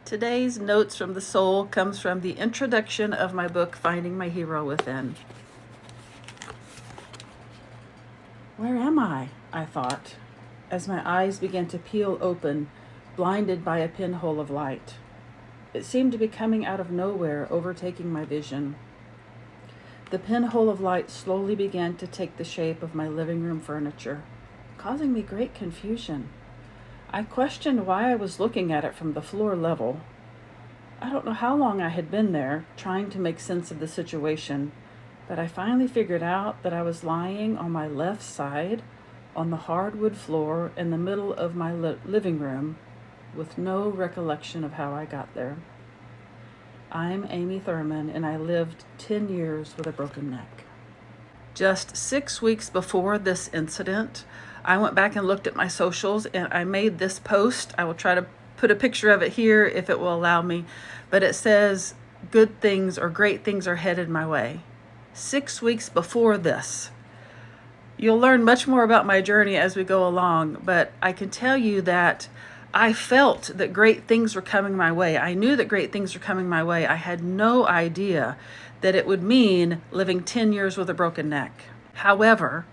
Today's Notes from the Soul comes from the introduction of my book, Finding My Hero Within. Where am I thought, as my eyes began to peel open, blinded by a pinhole of light. It seemed to be coming out of nowhere, overtaking my vision. The pinhole of light slowly began to take the shape of my living room furniture, causing me great confusion. I questioned why I was looking at it from the floor level. I don't know how long I had been there, trying to make sense of the situation, but I finally figured out that I was lying on my left side on the hardwood floor in the middle of my living room with no recollection of how I got there. I'm Amy Thurman, and I lived 10 years with a broken neck. Just 6 weeks before this incident, I went back and looked at my socials, and I made this post. I will try to put a picture of it here if it will allow me, but it says, "Good things or great things are headed my way." 6 weeks before this. You'll learn much more about my journey as we go along, but I can tell you that I felt that great things were coming my way. I knew that great things were coming my way. I had no idea that it would mean living 10 years with a broken neck. However,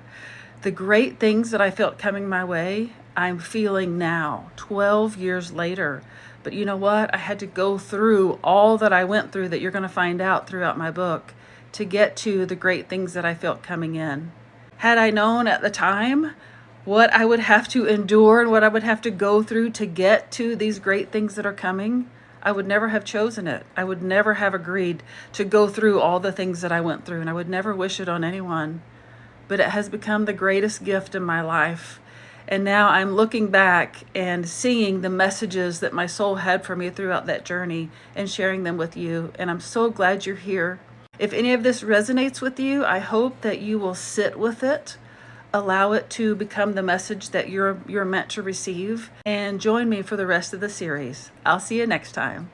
the great things that I felt coming my way, I'm feeling now, 12 years later. But you know what? I had to go through all that I went through that you're going to find out throughout my book to get to the great things that I felt coming in. Had I known at the time what I would have to endure and what I would have to go through to get to these great things that are coming, I would never have chosen it. I would never have agreed to go through all the things that I went through, and I would never wish it on anyone. But it has become the greatest gift in my life. And now I'm looking back and seeing the messages that my soul had for me throughout that journey and sharing them with you. And I'm so glad you're here. If any of this resonates with you, I hope that you will sit with it, allow it to become the message that you're meant to receive, and join me for the rest of the series. I'll see you next time.